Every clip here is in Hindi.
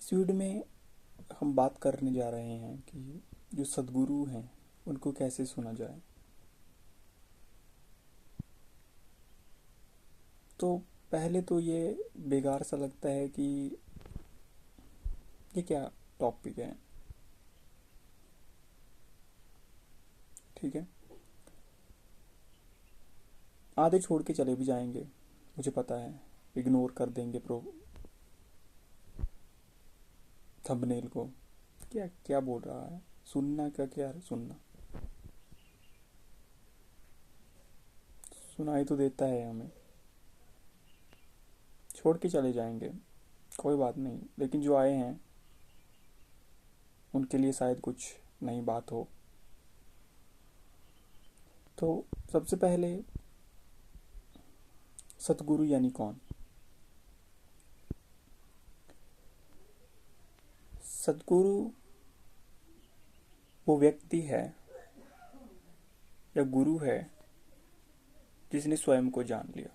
इस वीडियो में हम बात करने जा रहे हैं कि जो सद्गुरु हैं उनको कैसे सुना जाए। तो पहले तो ये बेकार सा लगता है कि ये क्या टॉपिक है। ठीक है, आधे छोड़ के चले भी जाएंगे, मुझे पता है। इग्नोर कर देंगे प्रो थंबनेल को। क्या क्या बोल रहा है, सुनना क्या क्या सुनना, सुनाई तो देता है हमें। छोड़ के चले जाएंगे, कोई बात नहीं, लेकिन जो आए हैं उनके लिए शायद कुछ नई बात हो। तो सबसे पहले सतगुरु यानी कौन। सतगुरु वो व्यक्ति है या गुरु है जिसने स्वयं को जान लिया।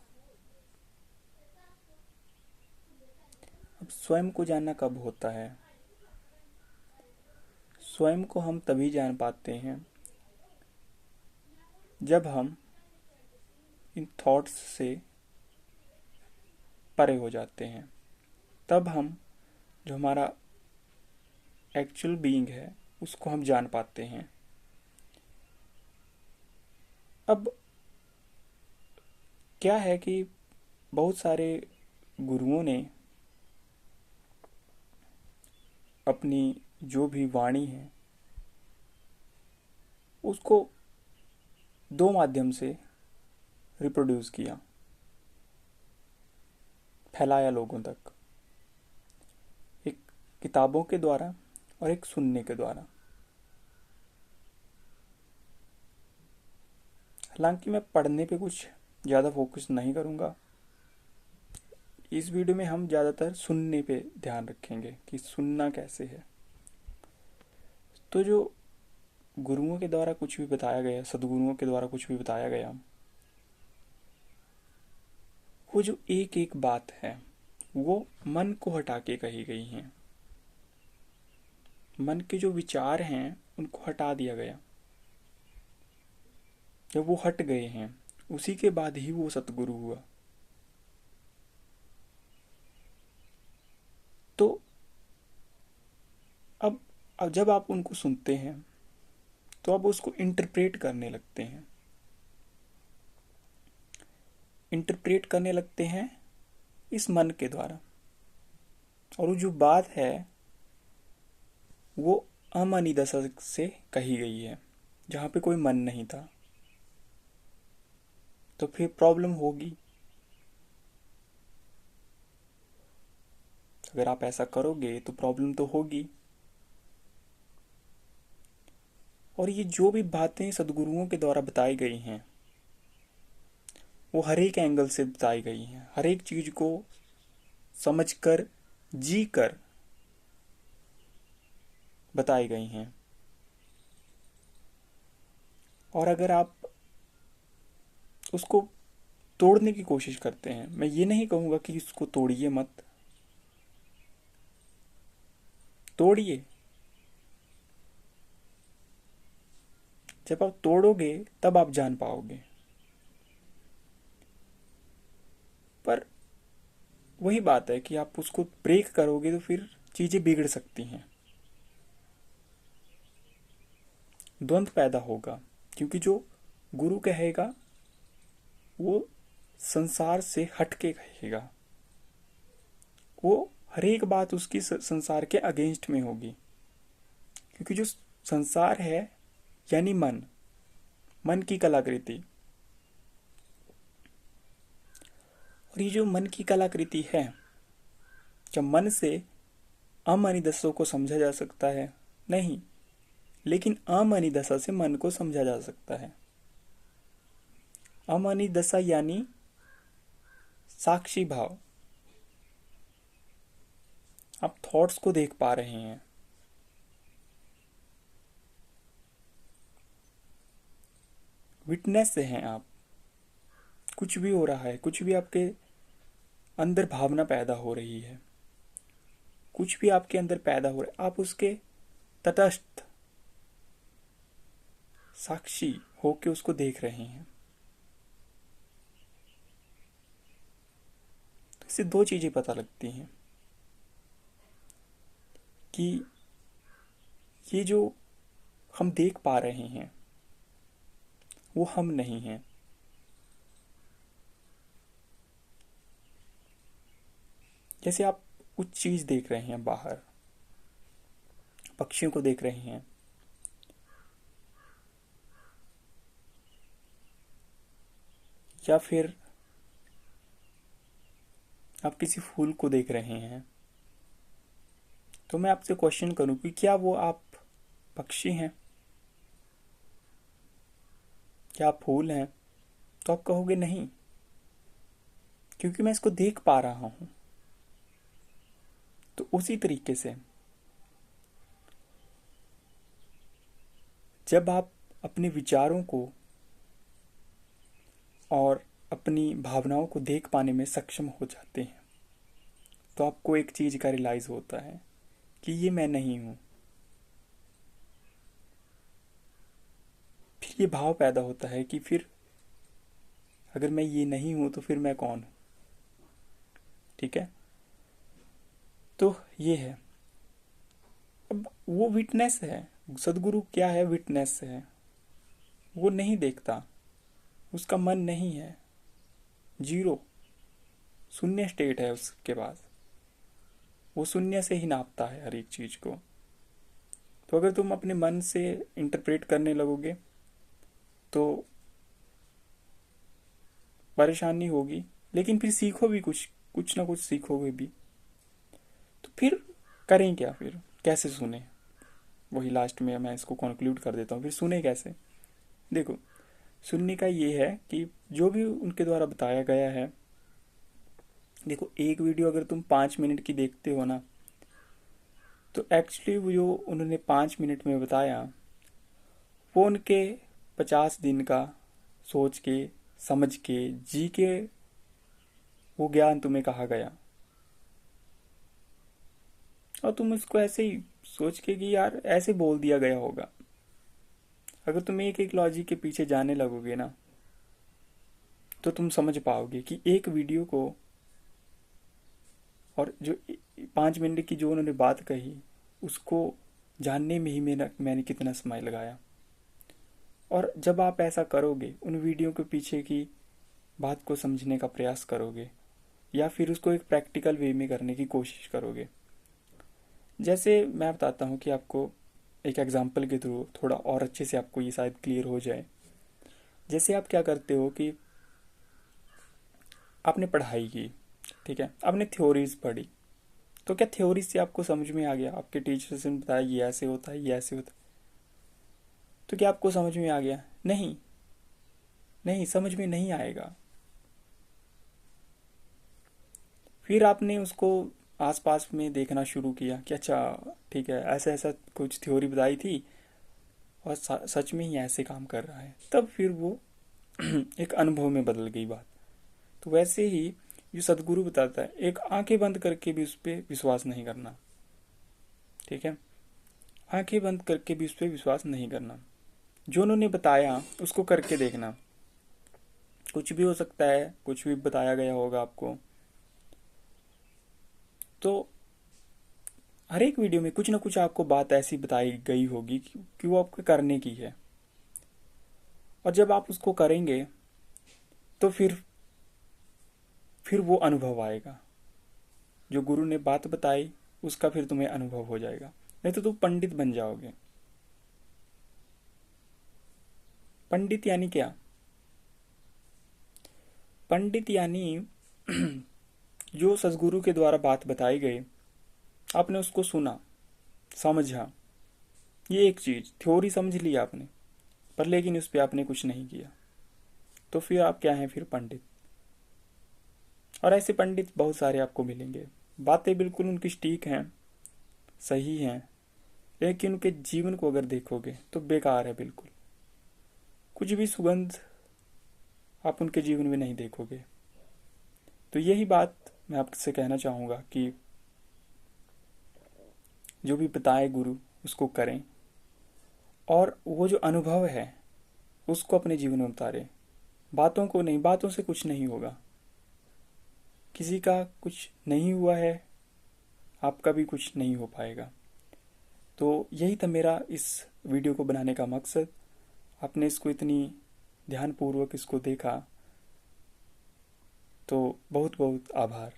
अब स्वयं को जानना कब होता है? स्वयं को हम तभी जान पाते हैं जब हम इन थॉट्स से परे हो जाते हैं। तब हम जो हमारा एक्चुअल बीइंग है उसको हम जान पाते हैं। अब क्या है कि बहुत सारे गुरुओं ने अपनी जो भी वाणी है उसको दो माध्यम से रिप्रोड्यूस किया, फैलाया लोगों तक। एक किताबों के द्वारा और एक सुनने के द्वारा। हालांकि मैं पढ़ने पे कुछ ज़्यादा फोकस नहीं करूँगा। इस वीडियो में हम ज़्यादातर सुनने पे ध्यान रखेंगे कि सुनना कैसे है। तो जो गुरुओं के द्वारा कुछ भी बताया गया, सदगुरुओं के द्वारा कुछ भी बताया गया, वो जो एक एक बात है वो मन को हटा के कही गई है। मन के जो विचार हैं उनको हटा दिया गया। जब वो हट गए हैं उसी के बाद ही वो सतगुरु हुआ। तो अब जब आप उनको सुनते हैं तो आप उसको इंटरप्रेट करने लगते हैं। इंटरप्रेट करने लगते हैं इस मन के द्वारा। और वो जो बात है वो अमनी दशा से कही गई है, जहाँ पे कोई मन नहीं था। तो फिर प्रॉब्लम होगी। अगर आप ऐसा करोगे तो प्रॉब्लम तो होगी। और ये जो भी बातें सदगुरुओं के द्वारा बताई गई हैं वो हर एक एंगल से बताई गई हैं, हर एक चीज को समझकर, जी कर बताई गई हैं। और अगर आप उसको तोड़ने की कोशिश करते हैं, मैं ये नहीं कहूँगा कि उसको तोड़िए मत, तोड़िए। जब आप तोड़ोगे तब आप जान पाओगे। पर वही बात है कि आप उसको ब्रेक करोगे तो फिर चीजें बिगड़ सकती हैं, द्वंद्व पैदा होगा। क्योंकि जो गुरु कहेगा वो संसार से हट के कहेगा। वो हर एक बात उसकी संसार के अगेंस्ट में होगी। क्योंकि जो संसार है यानी मन, मन की कलाकृति। और ये जो मन की कलाकृति है, जब मन से अमनी दशा को समझा जा सकता है नहीं, लेकिन अमनी दशा से मन को समझा जा सकता है। अमनी दशा यानी साक्षी भाव। आप थॉट्स को देख पा रहे हैं, विटनेस से हैं आप। कुछ भी हो रहा है, कुछ भी आपके अंदर भावना पैदा हो रही है, कुछ भी आपके अंदर पैदा हो रहा है, आप उसके तटस्थ साक्षी होके उसको देख रहे हैं। तो इससे दो चीजें पता लगती हैं कि ये जो हम देख पा रहे हैं वो हम नहीं हैं। जैसे आप कुछ चीज देख रहे हैं बाहर, पक्षियों को देख रहे हैं, या फिर आप किसी फूल को देख रहे हैं, तो मैं आपसे क्वेश्चन करूं कि क्या वो आप पक्षी हैं, क्या आप फूल हैं? तो आप कहोगे नहीं, क्योंकि मैं इसको देख पा रहा हूं। तो उसी तरीके से जब आप अपने विचारों को और अपनी भावनाओं को देख पाने में सक्षम हो जाते हैं, तो आपको एक चीज का रियलाइज होता है कि ये मैं नहीं हूं। फिर ये भाव पैदा होता है कि फिर अगर मैं ये नहीं हूं तो फिर मैं कौन हूं? ठीक है, तो ये है। अब वो विटनेस है, सदगुरु क्या है? विटनेस है। वो नहीं देखता, उसका मन नहीं है, जीरो, शून्य स्टेट है उसके पास। वो शून्य से ही नापता है हर एक चीज को। तो अगर तुम अपने मन से इंटरप्रेट करने लगोगे तो परेशानी होगी, लेकिन फिर सीखो भी, कुछ कुछ ना कुछ सीखोगे भी। तो फिर करें क्या? फिर कैसे सुने? वही लास्ट में मैं इसको कंक्लूड कर देता हूँ। फिर सुने कैसे? देखो, सुनने का ये है कि जो भी उनके द्वारा बताया गया है, देखो एक वीडियो अगर तुम 5 मिनट की देखते हो ना, तो एक्चुअली वो जो उन्होंने 5 मिनट में बताया वो उनके 50 दिन का सोच के, समझ के, जी के वो ज्ञान तुम्हें कहा गया, और तुम इसको ऐसे ही सोच के कि यार ऐसे बोल दिया गया होगा। अगर तुम एक एक लॉजिक के पीछे जाने लगोगे ना, तो तुम समझ पाओगे कि एक वीडियो को, और जो 5 मिनट की जो उन्होंने बात कही, उसको जानने में ही मैंने कितना समय लगाया। और जब आप ऐसा करोगे, उन वीडियो के पीछे की बात को समझने का प्रयास करोगे, या फिर उसको एक प्रैक्टिकल वे में करने की कोशिश करोगे। जैसे मैं बताता हूँ कि आपको एक एग्जांपल के थ्रू थोड़ा और अच्छे से आपको ये शायद क्लियर हो जाए। जैसे आप क्या करते हो कि आपने पढ़ाई की, ठीक है, आपने थ्योरीज पढ़ी, तो क्या थ्योरी से आपको समझ में आ गया? आपके टीचर्स ने बताया ये ऐसे होता है, ये ऐसे होता है, तो क्या आपको समझ में आ गया? नहीं, नहीं समझ में नहीं आएगा। फिर आपने उसको आसपास में देखना शुरू किया कि अच्छा ठीक है, ऐसा ऐसा कुछ थ्योरी बताई थी और सच में ही ऐसे काम कर रहा है, तब फिर वो एक अनुभव में बदल गई बात। तो वैसे ही जो सदगुरु बताता है, एक आंखें बंद करके भी उस पर विश्वास नहीं करना। ठीक है, आंखें बंद करके भी उस पर विश्वास नहीं करना। जो उन्होंने बताया उसको करके देखना। कुछ भी हो सकता है, कुछ भी बताया गया होगा आपको, तो हर एक वीडियो में कुछ ना कुछ आपको बात ऐसी बताई गई होगी कि वो आपको करने की है। और जब आप उसको करेंगे तो फिर वो अनुभव आएगा। जो गुरु ने बात बताई उसका फिर तुम्हें अनुभव हो जाएगा, नहीं तो तुम पंडित बन जाओगे। पंडित यानी क्या? पंडित यानी जो सदगुरु के द्वारा बात बताई गई, आपने उसको सुना, समझा, ये एक चीज थ्योरी समझ ली आपने, पर लेकिन उस पर आपने कुछ नहीं किया, तो फिर आप क्या हैं? फिर पंडित। और ऐसे पंडित बहुत सारे आपको मिलेंगे, बातें बिल्कुल उनकी ठीक हैं, सही हैं, लेकिन उनके जीवन को अगर देखोगे तो बेकार है बिल्कुल। कुछ भी सुगंध आप उनके जीवन में नहीं देखोगे। तो यही बात मैं आपसे कहना चाहूँगा कि जो भी बताए गुरु उसको करें, और वो जो अनुभव है उसको अपने जीवन में उतारें। बातों को नहीं, बातों से कुछ नहीं होगा, किसी का कुछ नहीं हुआ है, आपका भी कुछ नहीं हो पाएगा। तो यही था मेरा इस वीडियो को बनाने का मकसद। आपने इसको इतनी ध्यानपूर्वक इसको देखा, तो बहुत बहुत आभार।